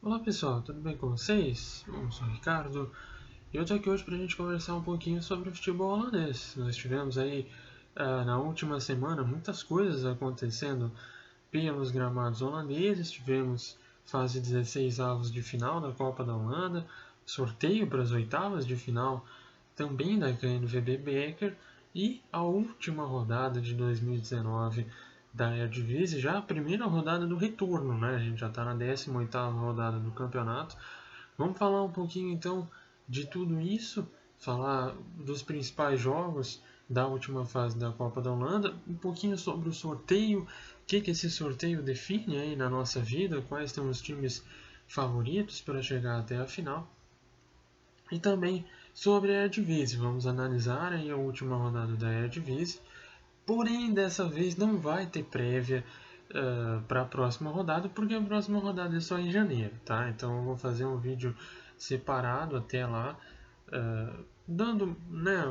Olá pessoal, tudo bem com vocês? Eu sou o Ricardo e eu tô aqui hoje pra gente conversar um pouquinho sobre o futebol holandês. Nós tivemos aí na última semana muitas coisas acontecendo pelos gramados holandeses. Tivemos fase 16 avos de final da Copa da Holanda, sorteio para as oitavas de final também da KNVB Beker e a última rodada de 2019 da Eredivisie, já a primeira rodada do retorno, né? A gente já está na 18ª rodada do campeonato. Vamos falar um pouquinho então de tudo isso, falar dos principais jogos da última fase da Copa da Holanda, um pouquinho sobre o sorteio, o que esse sorteio define aí na nossa vida, quais são os times favoritos para chegar até a final. E também sobre a Eredivisie, vamos analisar aí a última rodada da Eredivisie. Porém, dessa vez não vai ter prévia para a próxima rodada, porque a próxima rodada é só em janeiro, tá? Então eu vou fazer um vídeo separado até lá, dando, né,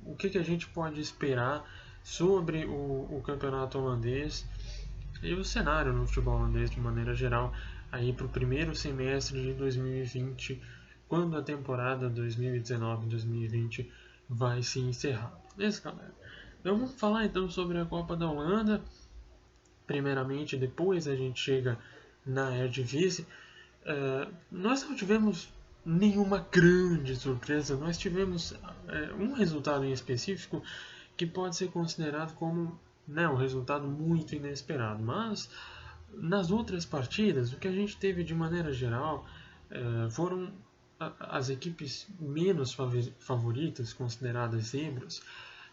o que a gente pode esperar sobre o campeonato holandês e o cenário no futebol holandês de maneira geral aí para o primeiro semestre de 2020, quando a temporada 2019-2020 vai se encerrar. Beleza, galera? Então vamos falar então sobre a Copa da Holanda. Primeiramente, depois a gente chega na Eredivisie. Nós não tivemos nenhuma grande surpresa. Nós tivemos um resultado em específico que pode ser considerado como, né, um resultado muito inesperado. Mas nas outras partidas, o que a gente teve de maneira geral foram as equipes menos favoritas, consideradas zebras,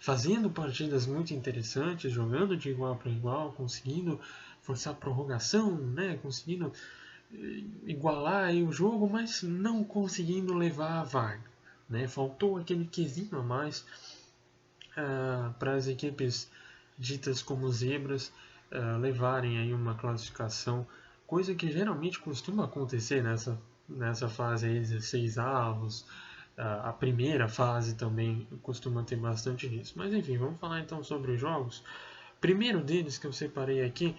fazendo partidas muito interessantes, jogando de igual para igual, conseguindo forçar a prorrogação, né, conseguindo igualar aí o jogo, mas não conseguindo levar a vaga. Né? Faltou aquele quesinho a mais para as equipes ditas como zebras levarem aí uma classificação, coisa que geralmente costuma acontecer nessa fase aí, 16 avos. A primeira fase também costuma ter bastante disso. Mas enfim, vamos falar então sobre os jogos. Primeiro deles que eu separei aqui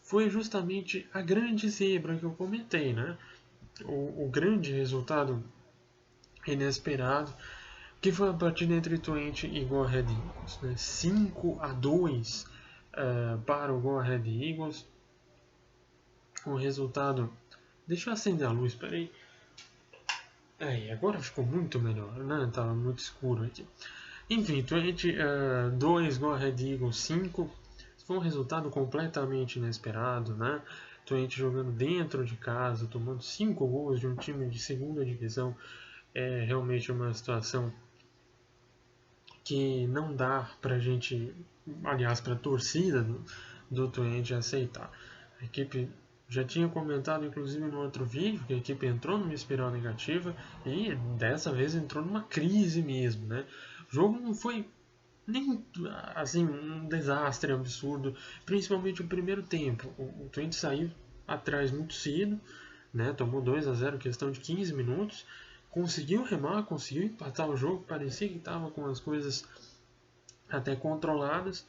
foi justamente a grande zebra que eu comentei, né? O grande resultado inesperado, que foi a partida entre Twente e Go Ahead Eagles, né? 5-2 para o Go Ahead Eagles. Um resultado. Deixa eu acender a luz, peraí. Aí, agora ficou muito melhor, né? Tava muito escuro aqui. Enfim, Twente 2, Go Ahead Eagles 5. Foi um resultado completamente inesperado, né? Twente jogando dentro de casa, tomando 5 gols de um time de segunda divisão. É realmente uma situação que não dá pra gente, aliás, pra torcida do Twente aceitar. A equipe já tinha comentado, inclusive, no outro vídeo, que a equipe entrou numa espiral negativa e dessa vez entrou numa crise mesmo, né? O jogo não foi nem assim um desastre absurdo, principalmente o primeiro tempo. O Twente saiu atrás muito cedo, né? Tomou 2-0 em questão de 15 minutos, conseguiu remar, conseguiu empatar o jogo, parecia que estava com as coisas até controladas,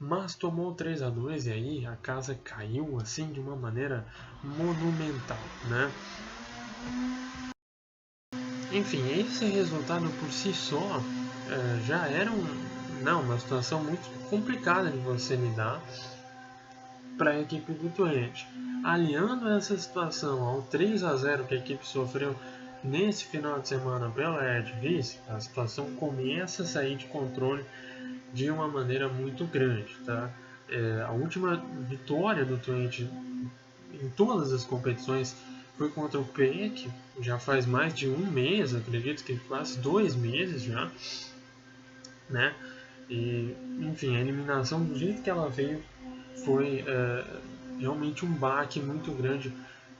mas tomou 3-2 e aí a casa caiu assim de uma maneira monumental, né? Enfim, esse resultado por si só já era uma situação muito complicada de você lidar para a equipe do Twente. Aliando essa situação ao 3-0 que a equipe sofreu nesse final de semana pela Eredivisie, a situação começa a sair de controle de uma maneira muito grande. Tá? A última vitória do Twente em todas as competições foi contra o PEC, já faz mais de um mês, acredito que quase 2 meses já, né? E, enfim, a eliminação do jeito que ela veio foi realmente um baque muito grande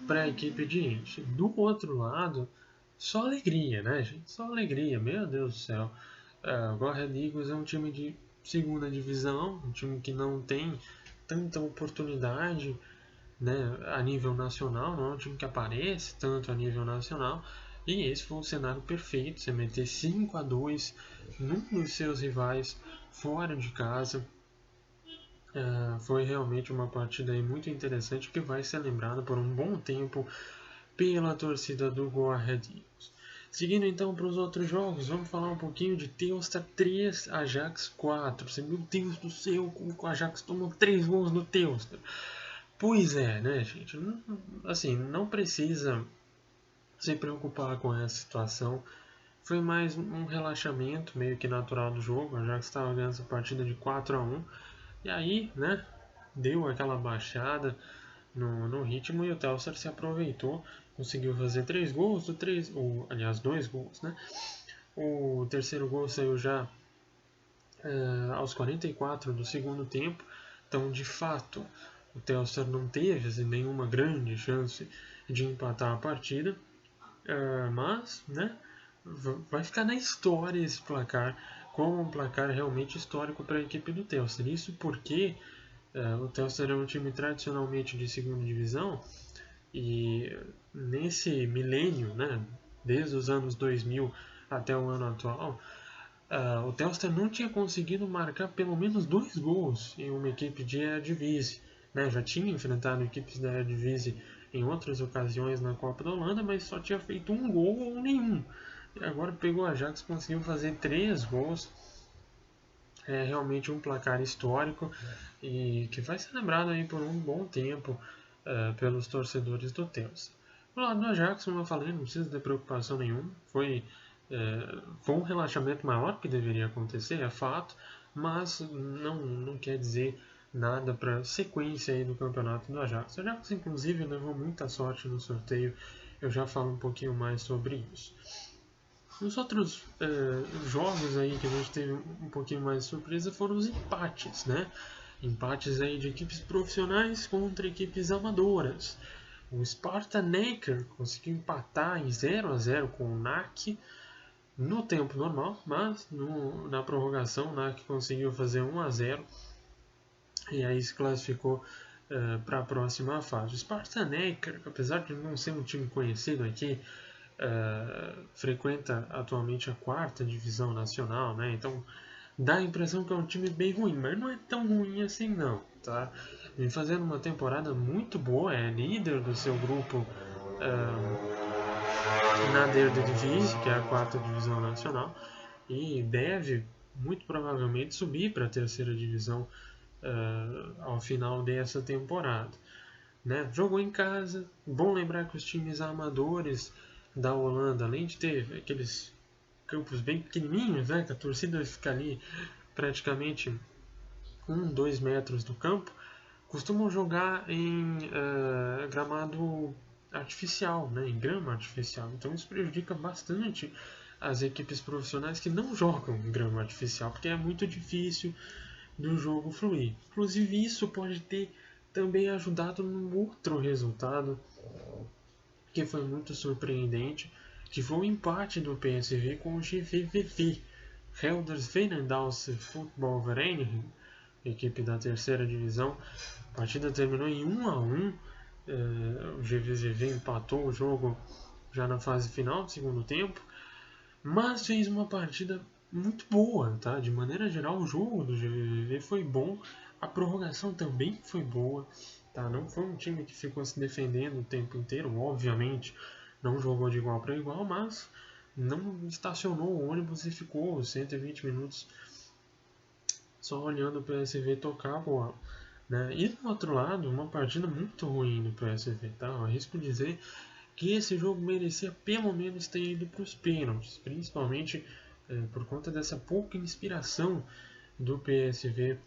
para a equipe de Inter. Do outro lado, só alegria, né, gente? Só alegria, meu Deus do céu. O Go Ahead Eagles é um time de segunda divisão, um time que não tem tanta oportunidade, né, a nível nacional, não é um time que aparece tanto a nível nacional. E esse foi um cenário perfeito, você meter 5-2 num dos seus rivais fora de casa, Foi realmente uma partida aí muito interessante que vai ser lembrada por um bom tempo pela torcida do Go Ahead Eagles. Seguindo então para os outros jogos, vamos falar um pouquinho de Telstar 3, Ajax 4. Meu Deus do céu, como o Ajax tomou 3 gols no Telstar. Pois é, né, gente? Assim, não precisa se preocupar com essa situação. Foi mais um relaxamento meio que natural do jogo. O Ajax estava ganhando essa partida de 4-1. E aí, né, deu aquela baixada no ritmo e o Telstar se aproveitou, conseguiu fazer 3 gols, aliás, 2 gols, né? O terceiro gol saiu já aos 44 do segundo tempo, então de fato o Telstar não teve assim, nenhuma grande chance de empatar a partida, mas né, vai ficar na história esse placar como um placar realmente histórico para a equipe do Telstar. Isso porque o Telstar é um time tradicionalmente de segunda divisão e nesse milênio, né, desde os anos 2000 até o ano atual, o Telstar não tinha conseguido marcar pelo menos 2 gols em uma equipe de Eredivisie. Né? Já tinha enfrentado equipes da Eredivisie em outras ocasiões na Copa da Holanda, mas só tinha feito um gol ou nenhum. E agora pegou a Ajax e conseguiu fazer 3 gols. É realmente um placar histórico e que vai ser lembrado aí por um bom tempo pelos torcedores do Telstar. Do lado do Ajax, como eu falei, não precisa ter preocupação nenhuma. Foi um relaxamento maior que deveria acontecer, é fato, mas não quer dizer nada para a sequência aí do campeonato do Ajax. O Ajax, inclusive, levou muita sorte no sorteio, eu já falo um pouquinho mais sobre isso. Os outros jogos aí que a gente teve um pouquinho mais de surpresa foram os empates, né? Empates aí de equipes profissionais contra equipes amadoras. O Sparta Necker conseguiu empatar em 0-0 com o NAC no tempo normal, mas na prorrogação o NAC conseguiu fazer 1-0 e aí se classificou para a próxima fase. O Sparta Necker, apesar de não ser um time conhecido aqui, frequenta atualmente a 4ª divisão nacional, né? Então dá a impressão que é um time bem ruim, mas não é tão ruim assim não, tá? Vem fazendo uma temporada muito boa, é líder do seu grupo na Eredivisie, que é a 4ª divisão nacional, e deve muito provavelmente subir para a 3ª divisão ao final dessa temporada. Né? Jogou em casa, bom lembrar que os times amadores da Holanda, além de ter aqueles campos bem pequenininhos, né, que a torcida fica ali praticamente 2 metros do campo, costumam jogar em gramado artificial, né, em grama artificial. Então isso prejudica bastante as equipes profissionais que não jogam em grama artificial, porque é muito difícil do jogo fluir. Inclusive isso pode ter também ajudado num outro resultado que foi muito surpreendente, que foi o empate do PSV com o GVVV, Helders Veenendaelse Voetbalvereniging, equipe da 3ª divisão. A partida terminou em 1-1. O GVVV empatou o jogo já na fase final do segundo tempo, mas fez uma partida muito boa, tá? De maneira geral, o jogo do GVVV foi bom, a prorrogação também foi boa, tá? Não foi um time que ficou se defendendo o tempo inteiro, obviamente, não jogou de igual para igual, mas não estacionou o ônibus e ficou 120 minutos só olhando o PSV tocar a bola. Né? E do outro lado, uma partida muito ruim do PSV, tá? Eu arrisco dizer que esse jogo merecia pelo menos ter ido para os pênaltis, principalmente por conta dessa pouca inspiração do PSV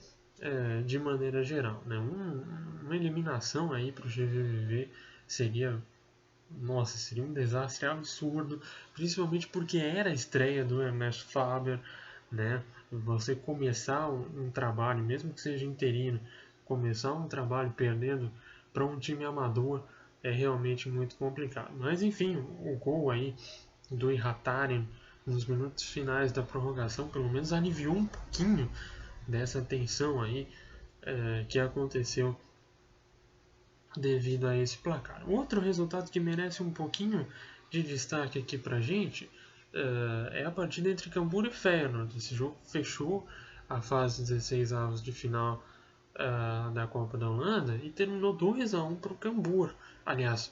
de maneira geral. Né? Uma eliminação aí para o GVV seria um desastre absurdo, principalmente porque era a estreia do Ernesto Faber, né? Você começar um trabalho, mesmo que seja interino, começar um trabalho perdendo para um time amador é realmente muito complicado. Mas enfim, o gol aí do Ihataren nos minutos finais da prorrogação pelo menos aliviou um pouquinho dessa tensão aí que aconteceu devido a esse placar. Outro resultado que merece um pouquinho de destaque aqui pra gente é a partida entre Cambuur e Feyenoord. Esse jogo fechou a fase 16 avos de final da Copa da Holanda e terminou 2-1 para o Cambuur. Aliás,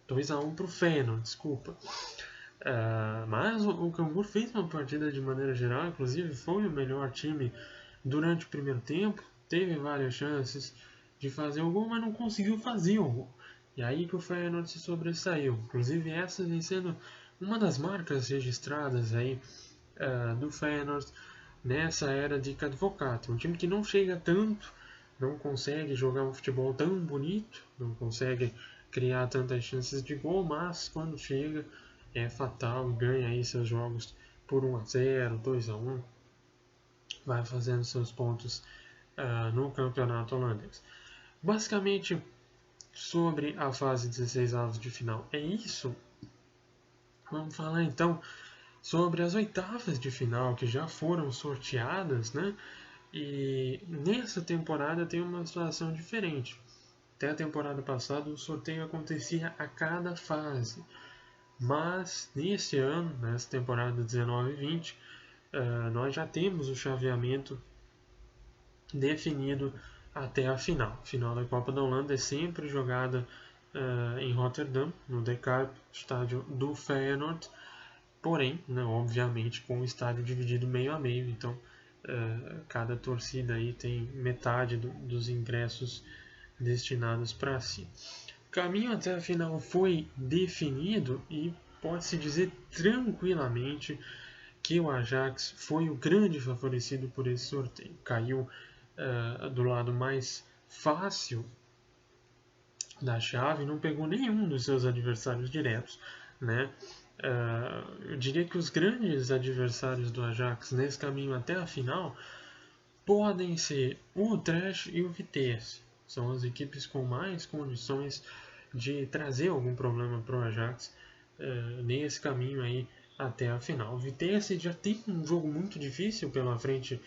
2-1 para o Feyenoord, desculpa. Mas o Cambuur fez uma partida de maneira geral, inclusive foi o melhor time durante o primeiro tempo, teve várias chances de fazer o gol, mas não conseguiu fazer o gol. E aí que o Feyenoord se sobressaiu. Inclusive essa vem sendo uma das marcas registradas aí do Feyenoord nessa era de Advocaat. Um time que não chega tanto, não consegue jogar um futebol tão bonito, não consegue criar tantas chances de gol, mas quando chega é fatal e ganha aí seus jogos por 1-0, 2-1, vai fazendo seus pontos no campeonato holandês. Basicamente, sobre a fase 16avos de final é isso. Vamos falar então sobre as oitavas de final que já foram sorteadas, né? E nessa temporada tem uma situação diferente. Até a temporada passada o sorteio acontecia a cada fase. Mas nesse ano, nessa temporada 19-20, nós já temos o chaveamento definido até a final. A final da Copa da Holanda é sempre jogada em Rotterdam, no De Kuip, estádio do Feyenoord, porém, né, obviamente, com o estádio dividido meio a meio, então cada torcida aí tem metade dos ingressos destinados para si. O caminho até a final foi definido e pode-se dizer tranquilamente que o Ajax foi o grande favorecido por esse sorteio. Caiu do lado mais fácil da chave, não pegou nenhum dos seus adversários diretos, né? Eu diria que os grandes adversários do Ajax nesse caminho até a final podem ser o Utrecht e o Vitesse. São as equipes com mais condições de trazer algum problema para o Ajax nesse caminho aí até a final. O Vitesse já tem um jogo muito difícil pela frente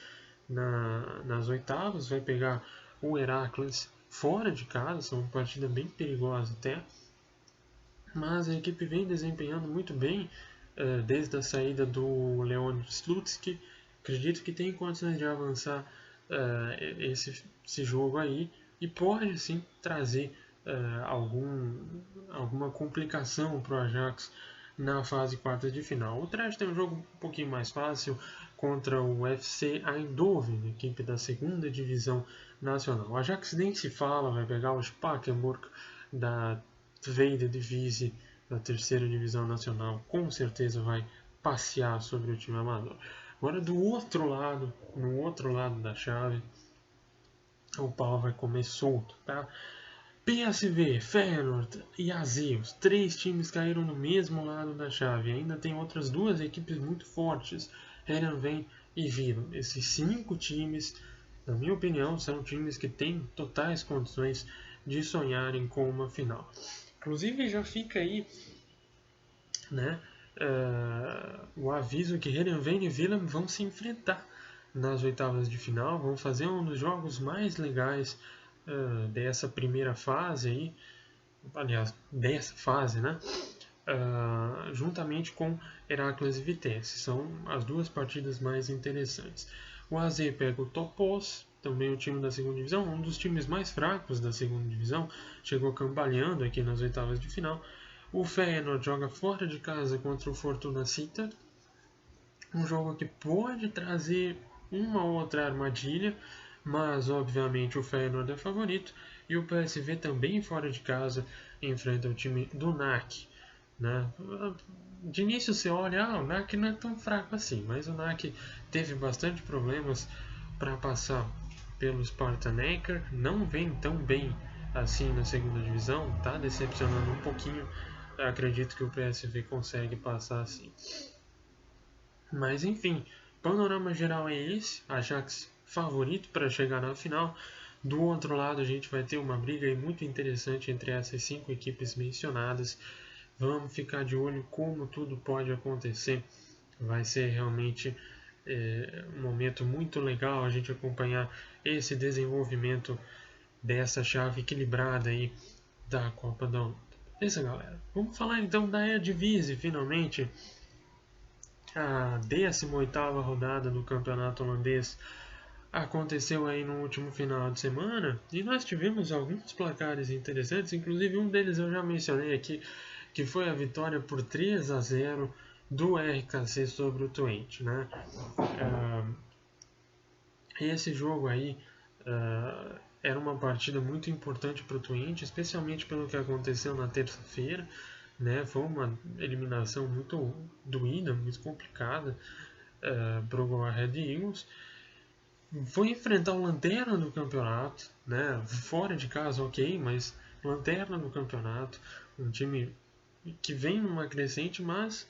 nas oitavas, vai pegar o Heracles fora de casa, é uma partida bem perigosa até, mas a equipe vem desempenhando muito bem desde a saída do Leon Slutsky. Acredito que tem condições de avançar esse jogo aí e pode sim trazer alguma complicação para o Ajax na fase quartas de final. O Utrecht tem um jogo um pouquinho mais fácil contra o FC Eindhoven, equipe da segunda divisão nacional. O Ajax nem se fala, vai pegar o Spakenburg da Tweede Divisie, da terceira divisão nacional, com certeza vai passear sobre o time amador. Agora do outro lado, no outro lado da chave, o pau vai comer solto, tá? PSV, Feyenoord e AZ, os três times caíram no mesmo lado da chave. Ainda tem outras duas equipes muito fortes, Heerenveen e Willem. Esses 5 times, na minha opinião, são times que têm totais condições de sonharem com uma final. Inclusive já fica aí, né, o aviso que Heerenveen e Willem vão se enfrentar nas oitavas de final, vão fazer um dos jogos mais legais dessa primeira fase aí, aliás, dessa fase, né? Juntamente com Heracles e Vitesse. São as duas partidas mais interessantes. O AZ pega o Topos, também o time da segunda divisão, um dos times mais fracos da segunda divisão, chegou cambaleando aqui nas oitavas de final. O Feyenoord joga fora de casa contra o Fortuna Sittard, um jogo que pode trazer uma outra armadilha, mas obviamente o Feyenoord é favorito, e o PSV também fora de casa enfrenta o time do NAC. Né? De início você olha, o NAC não é tão fraco assim, mas o NAC teve bastante problemas para passar pelo Sparta-Neckar, não vem tão bem assim na segunda divisão, está decepcionando um pouquinho. Acredito que o PSV consegue passar assim. Mas enfim, panorama geral é esse, Ajax favorito para chegar na final. Do outro lado a gente vai ter uma briga muito interessante entre essas 5 equipes mencionadas. Vamos ficar de olho como tudo pode acontecer. Vai ser realmente um momento muito legal a gente acompanhar esse desenvolvimento dessa chave equilibrada aí da Copa da Holanda. Beleza, galera? Vamos falar então da Eredivisie, finalmente. A 18ª rodada do campeonato holandês aconteceu aí no último final de semana e nós tivemos alguns placares interessantes, inclusive um deles eu já mencionei aqui, que foi a vitória por 3-0 do RKC sobre o Twente, né? Esse jogo aí era uma partida muito importante para o Twente, especialmente pelo que aconteceu na terça-feira, né? Foi uma eliminação muito doída, muito complicada para o Go Ahead Eagles. Foi enfrentar o lanterna do campeonato, né? Fora de casa, ok, mas lanterna do campeonato, um time que vem numa crescente, mas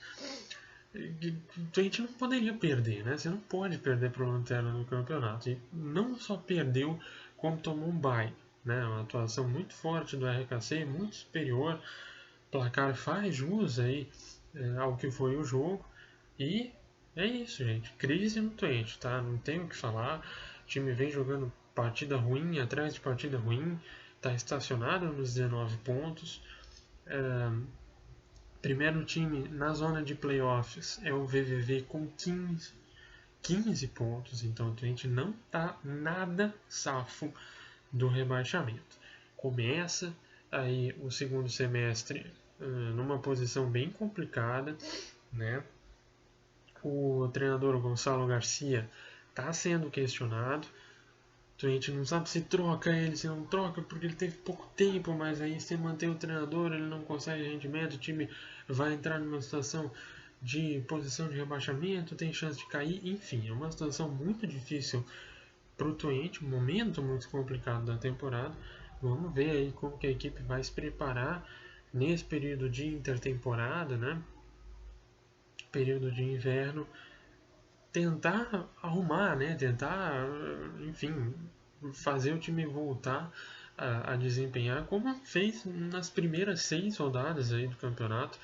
a gente não poderia perder, né? Você não pode perder para o lanterna do campeonato. E não só perdeu, como tomou um bye, né? Uma atuação muito forte do RKC, muito superior. O placar faz jus aí ao que foi o jogo. E é isso, gente. Crise no Twente, tá? Não tem o que falar. O time vem jogando partida ruim, atrás de partida ruim. Está estacionado nos 19 pontos. Primeiro time na zona de playoffs é o VVV com 15 pontos. Então o Twente não está nada safo do rebaixamento. Começa aí o segundo semestre numa posição bem complicada, né? O treinador Gonçalo Garcia está sendo questionado. A gente não sabe se troca ele, se não troca, porque ele teve pouco tempo, mas aí se manter o treinador, ele não consegue rendimento, o time vai entrar numa situação de posição de rebaixamento, tem chance de cair, enfim, é uma situação muito difícil para o Twente, um momento muito complicado da temporada. Vamos ver aí como que a equipe vai se preparar nesse período de intertemporada, né? Período de inverno, tentar arrumar, né? Tentar, enfim, fazer o time voltar a desempenhar como fez nas primeiras 6 rodadas aí do campeonato,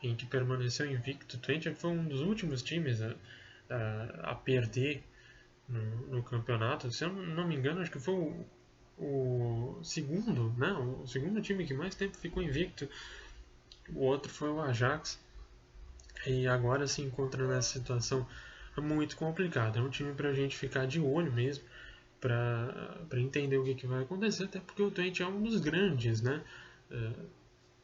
em que permaneceu invicto. O Twente foi um dos últimos times a perder no campeonato. Se eu não me engano, acho que foi o segundo, né? O segundo time que mais tempo ficou invicto. O outro foi o Ajax. E agora se encontra nessa situação muito complicada. É um time para a gente ficar de olho mesmo, para entender o que vai acontecer, até porque o Twente é um dos grandes, né?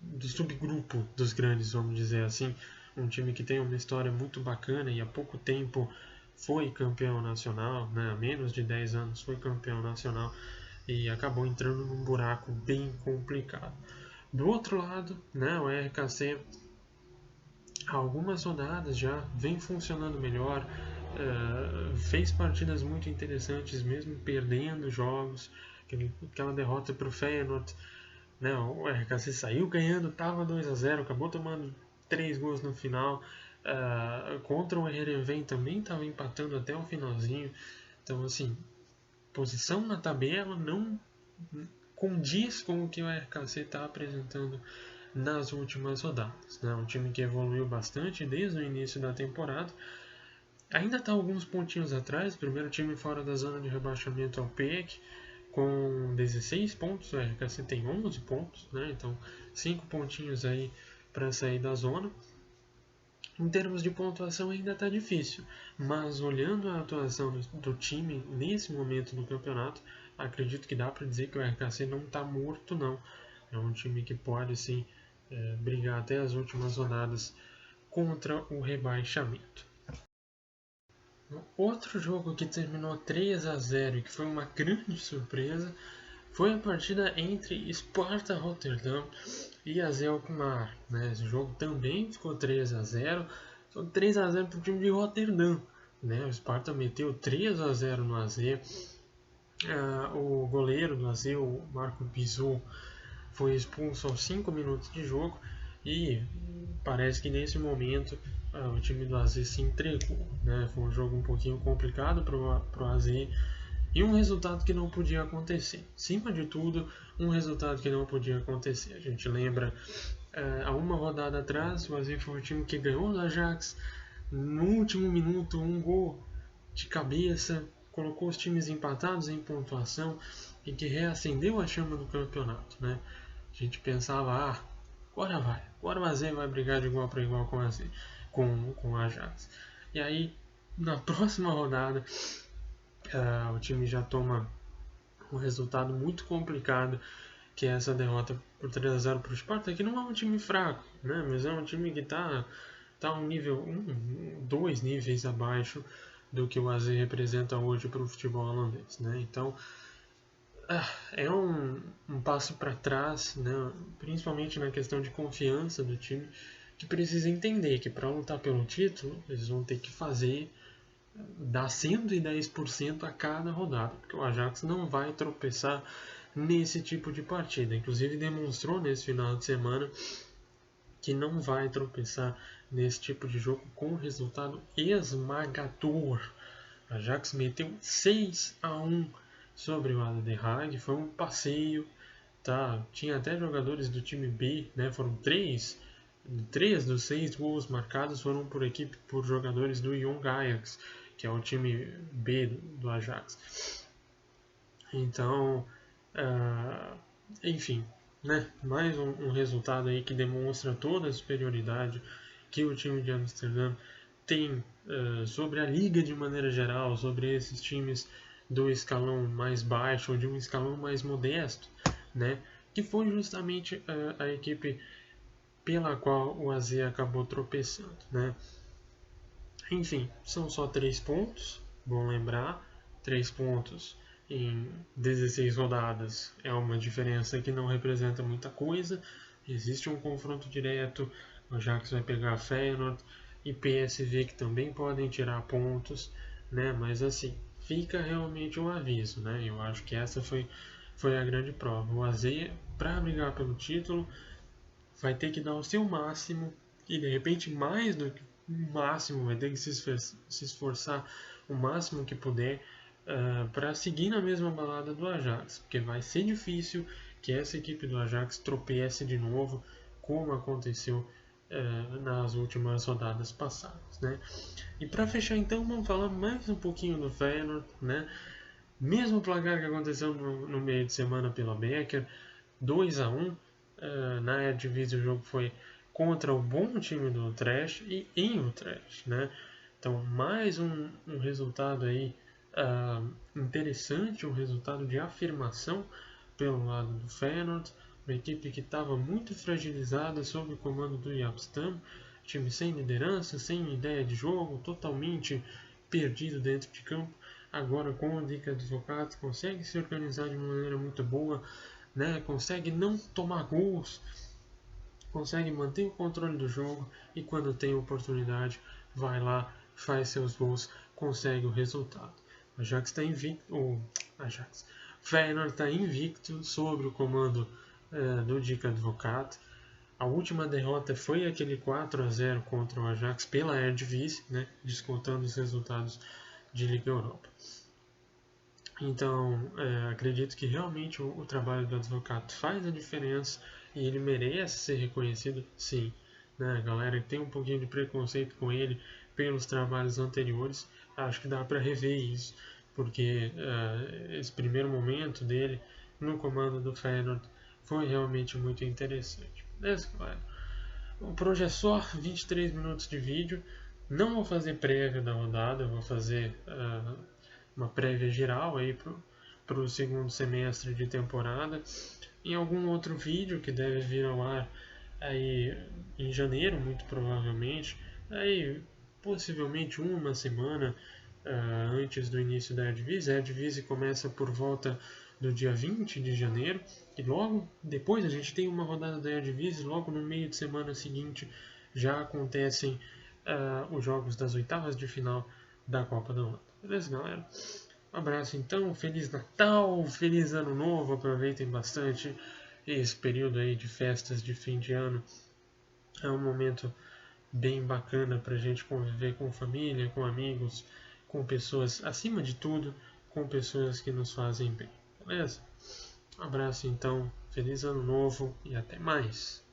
Do subgrupo dos grandes, vamos dizer assim. Um time que tem uma história muito bacana e há pouco tempo foi campeão nacional, né? Há menos de 10 anos foi campeão nacional e acabou entrando num buraco bem complicado. Do outro lado, né, o RKC há algumas rodadas já vem funcionando melhor, fez partidas muito interessantes mesmo perdendo jogos, aquela derrota para o Feyenoord, né, o RKC saiu ganhando, estava 2-0, acabou tomando 3 gols no final, contra o Heerenveen também estava empatando até o finalzinho, então assim, posição na tabela não condiz com o que o RKC está apresentando nas últimas rodadas, né? Um time que evoluiu bastante desde o início da temporada. Ainda está alguns pontinhos atrás, o primeiro time fora da zona de rebaixamento é o PEC, com 16 pontos, o RKC tem 11 pontos, né? Então 5 pontinhos aí para sair da zona. Em termos de pontuação ainda está difícil, mas olhando a atuação do time nesse momento do campeonato, acredito que dá para dizer que o RKC não está morto não. É um time que pode sim brigar até as últimas rodadas contra o rebaixamento. Outro jogo que terminou 3-0 e que foi uma grande surpresa foi a partida entre Sparta Rotterdam e AZ Alkmaar. Né? Esse jogo também ficou 3-0, só 3-0 para o time de Rotterdam. Né? O Sparta meteu 3-0 no AZ. O goleiro do AZ, o Marco Bizot, foi expulso aos 5 minutos de jogo e parece que nesse momento o time do AZ se entregou. Né? Foi um jogo um pouquinho complicado para o AZ e um resultado que não podia acontecer. Acima de tudo, um resultado que não podia acontecer. A gente lembra, há uma rodada atrás, o AZ foi o time que ganhou do Ajax. No último minuto, um gol de cabeça, colocou os times empatados em pontuação e que reacendeu a chama do campeonato. Né? A gente pensava, agora o AZ vai brigar de igual para igual com o Ajax. E aí, na próxima rodada, o time já toma um resultado muito complicado, que é essa derrota por 3-0 para o Sparta, que não é um time fraco, né? Mas é um time que está um nível, dois níveis abaixo do que o AZ representa hoje para o futebol holandês, né? Então, é um passo para trás, né? Principalmente na questão de confiança do time, que precisa entender que para lutar pelo título, eles vão ter que dar 110% a cada rodada, porque o Ajax não vai tropeçar nesse tipo de partida. Inclusive demonstrou nesse final de semana que não vai tropeçar nesse tipo de jogo com resultado esmagador. O Ajax meteu 6-1 sobre o AZ Den Haag, foi um passeio, tá? Tinha até jogadores do time B, né? Foram três dos 6 gols marcados foram por jogadores do Young Ajax, que é o time B do Ajax. Então, enfim, né? Mais um resultado aí que demonstra toda a superioridade que o time de Amsterdã tem sobre a liga de maneira geral, sobre esses times do escalão mais baixo ou de um escalão mais modesto, né? Que foi justamente a equipe pela qual o AZ acabou tropeçando, né? Enfim, são só 3 pontos, bom lembrar, 3 pontos em 16 rodadas é uma diferença que não representa muita coisa. Existe um confronto direto, o Ajax vai pegar Feyenoord e PSV que também podem tirar pontos, né? Mas assim, fica realmente um aviso, né? Eu acho que essa foi a grande prova. O AZ, para brigar pelo título, vai ter que dar o seu máximo e de repente mais do que o máximo, vai ter que se esforçar o máximo que puder para seguir na mesma balada do Ajax, porque vai ser difícil que essa equipe do Ajax tropece de novo, como aconteceu nas últimas rodadas passadas, né? E para fechar então, vamos falar mais um pouquinho do Feyenoord, né? Mesmo placar que aconteceu no meio de semana pela Becker, 2-1. Na Eredivisie o jogo foi contra o bom time do Utrecht e em Utrecht, né? Então mais um resultado aí interessante, um resultado de afirmação pelo lado do Feyenoord, uma equipe que estava muito fragilizada sob o comando do Jaap Stam, time sem liderança, sem ideia de jogo, totalmente perdido dentro de campo. Agora com a dica do Advocaat consegue se organizar de uma maneira muito boa, né? Consegue não tomar gols, consegue manter o controle do jogo e quando tem oportunidade vai lá, faz seus gols, consegue o resultado. O Ajax está invicto, Feyenoord está invicto sobre o comando do Dick Advocaat. A última derrota foi aquele 4-0 contra o Ajax pela Eredivisie, né, descontando os resultados de Liga Europa. Então, acredito que realmente o trabalho do Advocaat faz a diferença e ele merece ser reconhecido, sim. Né? A galera que tem um pouquinho de preconceito com ele pelos trabalhos anteriores, acho que dá para rever isso, porque esse primeiro momento dele no comando do Feyenoord foi realmente muito interessante. Beleza, galera? Por hoje é só 23 minutos de vídeo. Não vou fazer prévia da rodada, vou fazer uma prévia geral aí para o segundo semestre de temporada. Em algum outro vídeo que deve vir ao ar aí em janeiro, muito provavelmente, aí possivelmente uma semana antes do início da Eredivisie. A Eredivisie começa por volta do dia 20 de janeiro e logo depois a gente tem uma rodada da Eredivisie, logo no meio de semana seguinte já acontecem os jogos das oitavas de final da Copa da Holanda. Beleza, galera? Um abraço então, Feliz Natal, Feliz Ano Novo, aproveitem bastante esse período aí de festas de fim de ano. É um momento bem bacana para a gente conviver com família, com amigos, com pessoas, acima de tudo, com pessoas que nos fazem bem, beleza? Um abraço então, Feliz Ano Novo e até mais!